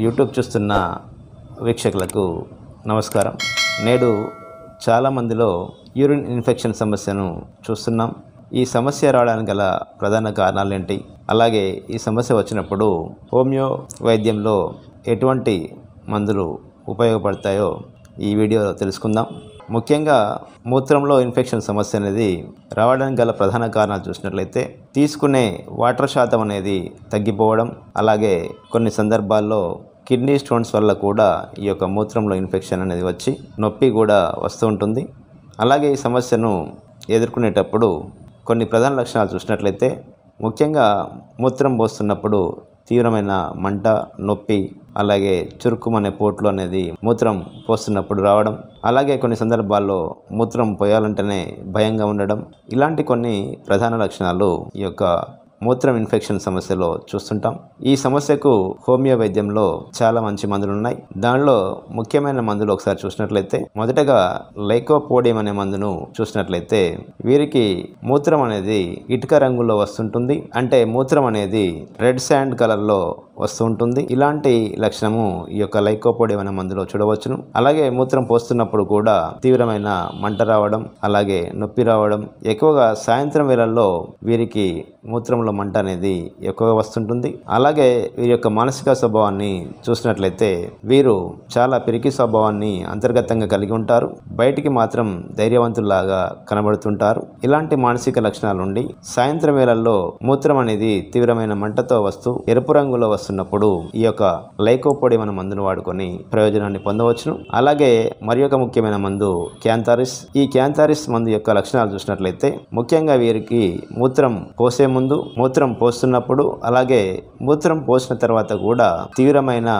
YouTube చూస్తున్న వీక్షకులకు నమస్కారం. నేడు చాలామందిలో యూరిన్ ఇన్ఫెక్షన్ సమస్యను చూస్తున్నాం. ఈ సమస్య రావడానికి గల ప్రధాన కారణాలు ఏంటి, అలాగే ఈ సమస్య వచ్చినప్పుడు హోమియో వైద్యంలో ఎటువంటి మందులు ఉపయోగపడతాయో ఈ వీడియోలో తెలుసుకుందాం. ముఖ్యంగా మూత్రంలో ఇన్ఫెక్షన్ సమస్య అనేది రావడానికి గల ప్రధాన కారణాలు చూసినట్లయితే తీసుకునే వాటర్ శాతం అనేది తగ్గిపోవడం, అలాగే కొన్ని సందర్భాల్లో కిడ్నీ స్టోన్స్ వల్ల కూడా ఈ యొక్క మూత్రంలో ఇన్ఫెక్షన్ అనేది వచ్చి నొప్పి కూడా వస్తూ ఉంటుంది. అలాగే ఈ సమస్యను ఎదుర్కొనేటప్పుడు కొన్ని ప్రధాన లక్షణాలు చూసినట్లయితే ముఖ్యంగా మూత్రం పోస్తున్నప్పుడు తీవ్రమైన మంట, నొప్పి, అలాగే చురుకుమనే పోట్లు అనేది మూత్రం పోస్తున్నప్పుడు రావడం, అలాగే కొన్ని సందర్భాల్లో మూత్రం పోయాలంటేనే భయంగా ఉండడం, ఇలాంటి కొన్ని ప్రధాన లక్షణాలు ఈ యొక్క మూత్రం ఇన్ఫెక్షన్ సమస్యలో చూస్తుంటాం. ఈ సమస్యకు హోమియో వైద్యంలో చాలా మంచి మందులు ఉన్నాయి. దానిలో ముఖ్యమైన మందులు ఒకసారి చూసినట్లయితే మొదటగా లైకోపోడియం అనే మందును చూసినట్లయితే వీరికి మూత్రం అనేది ఇటుక రంగులో వస్తుంటుంది. అంటే మూత్రం అనేది రెడ్ శాండ్ కలర్లో వస్తూ ఉంటుంది. ఇలాంటి లక్షణము ఈ యొక్క లైకోపోడియం అనే మందులో చూడవచ్చును. అలాగే మూత్రం పోస్తున్నప్పుడు కూడా తీవ్రమైన మంట రావడం, అలాగే నొప్పి రావడం, ఎక్కువగా సాయంత్రం వేళల్లో వీరికి మూత్రంలో మంట అనేది ఎక్కువగా వస్తుంటుంది. అలాగే వీరి యొక్క మానసిక స్వభావాన్ని చూసినట్లయితే వీరు చాలా పిరికి స్వభావాన్ని అంతర్గతంగా కలిగి ఉంటారు. బయటికి మాత్రం ధైర్యవంతుల్లాగా కనబడుతుంటారు. ఇలాంటి మానసిక లక్షణాల నుండి సాయంత్రం వేళల్లో మూత్రం అనేది తీవ్రమైన మంటతో వస్తూ ఎరుపు రంగులో వస్తున్నప్పుడు ఈ యొక్క లైకోపోడియం అనే మందును వాడుకొని ప్రయోజనాన్ని పొందవచ్చును. అలాగే మరి ఒక ముఖ్యమైన మందు క్యాంథారిస్. ఈ క్యాంథారిస్ మందు యొక్క లక్షణాలు చూసినట్లయితే ముఖ్యంగా వీరికి మూత్రం పోసే ముందు, మూత్రం పోస్తున్నప్పుడు, అలాగే మూత్రం పోసిన తర్వాత కూడా తీవ్రమైన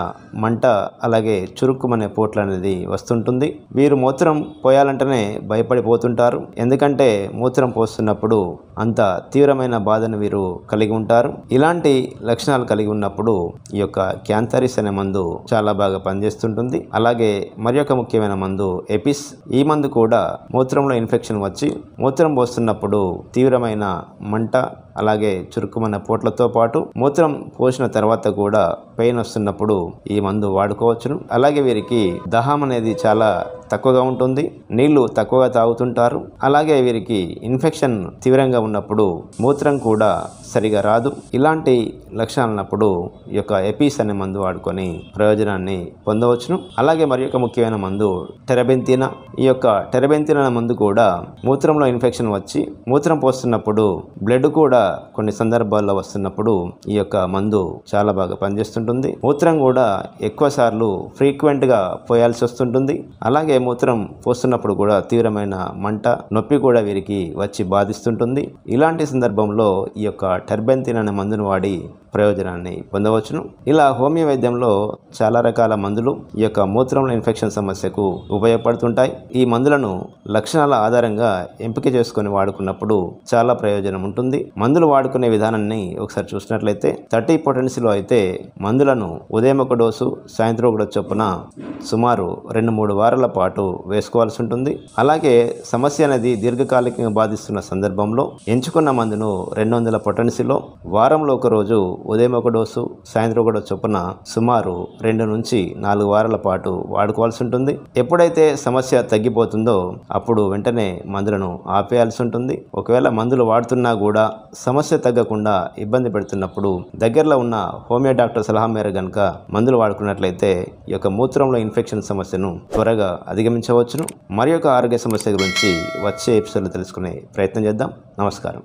మంట, అలాగే చురుకుమనే పోట్లు అనేది వస్తుంటుంది. వీరు మూత్రం పోయాలంటేనే భయపడిపోతుంటారు. ఎందుకంటే మూత్రం పోస్తున్నప్పుడు అంత తీవ్రమైన బాధను వీరు కలిగి ఉంటారు. ఇలాంటి లక్షణాలు కలిగి ఉన్నప్పుడు ఈ యొక్క క్యాంథారిస్ అనే మందు చాలా బాగా పనిచేస్తుంటుంది. అలాగే మరి ఒక ముఖ్యమైన మందు ఎపిస్. ఈ మందు కూడా మూత్రంలో ఇన్ఫెక్షన్ వచ్చి మూత్రం పోస్తున్నప్పుడు తీవ్రమైన మంట, అలాగే చురుకుమన్న పోట్లతో పాటు మూత్రం పోసిన తర్వాత కూడా పెయిన్ వస్తున్నప్పుడు ఈ మందు వాడుకోవచ్చును. అలాగే వీరికి దాహం అనేది చాలా తక్కువగా ఉంటుంది. నీళ్లు తక్కువగా తాగుతుంటారు. అలాగే వీరికి ఇన్ఫెక్షన్ తీవ్రంగా ఉన్నప్పుడు మూత్రం కూడా సరిగా రాదు. ఇలాంటి లక్షణాలు ఉన్నప్పుడు ఈ యొక్క ఎపిస్ అనే మందు వాడుకొని ప్రయోజనాన్ని పొందవచ్చును. అలాగే మరి ఒక ముఖ్యమైన మందు టెరబెంతినా. ఈ యొక్క టెరబెంతినా అనే మందు కూడా మూత్రంలో ఇన్ఫెక్షన్ వచ్చి మూత్రం పోస్తున్నప్పుడు బ్లడ్ కూడా కొన్ని సందర్భాల్లో వస్తున్నప్పుడు ఈ యొక్క మందు చాలా బాగా పనిచేస్తుంటుంది. మూత్రం కూడా ఎక్కువ సార్లు ఫ్రీక్వెంట్గా పోయాల్సి వస్తుంటుంది. అలాగే మూత్రం పోస్తున్నప్పుడు కూడా తీవ్రమైన మంట, నొప్పి కూడా వీరికి వచ్చి బాధిస్తుంటుంది. ఇలాంటి సందర్భంలో ఈ యొక్క టెరబెంతినా అనే మందును వాడి ప్రయోజనాన్ని పొందవచ్చును. ఇలా హోమియో వైద్యంలో చాలా రకాల మందులు ఈ యొక్క మూత్రంలో ఇన్ఫెక్షన్ సమస్యకు ఉపయోగపడుతుంటాయి. ఈ మందులను లక్షణాల ఆధారంగా ఎంపిక చేసుకొని వాడుకున్నప్పుడు చాలా ప్రయోజనం ఉంటుంది. మందులు వాడుకునే విధానాన్ని ఒకసారి చూసినట్లయితే 30 పొటెన్సీలో అయితే మందులను ఉదయం ఒక డోసు, సాయంత్రం ఒక డోసు చొప్పున సుమారు 2-3 వారాల పాటు వేసుకోవాల్సి ఉంటుంది. అలాగే సమస్య అనేది దీర్ఘకాలికంగా బాధిస్తున్న సందర్భంలో ఎంచుకున్న మందును 200 పొటెన్సీలో వారంలో ఒక రోజు ఉదయం ఒక డోసు, సాయంత్రం ఒక డోసు చొప్పున సుమారు 2-4 వారాల పాటు వాడుకోవాల్సి ఉంటుంది. ఎప్పుడైతే సమస్య తగ్గిపోతుందో అప్పుడు వెంటనే మందులను ఆపేయాల్సి ఉంటుంది. ఒకవేళ మందులు వాడుతున్నా కూడా సమస్య తగ్గకుండా ఇబ్బంది పెడుతున్నప్పుడు దగ్గరలో ఉన్న హోమియో డాక్టర్ సలహా మేర గనుక మందులు వాడుకున్నట్లయితే ఈ యొక్క మూత్రంలో ఇన్ఫెక్షన్ సమస్యను త్వరగా అధిగమించవచ్చును. మరి ఒక ఆరోగ్య సమస్య గురించి వచ్చే ఎపిసోడ్లో తెలుసుకునే ప్రయత్నం చేద్దాం. నమస్కారం.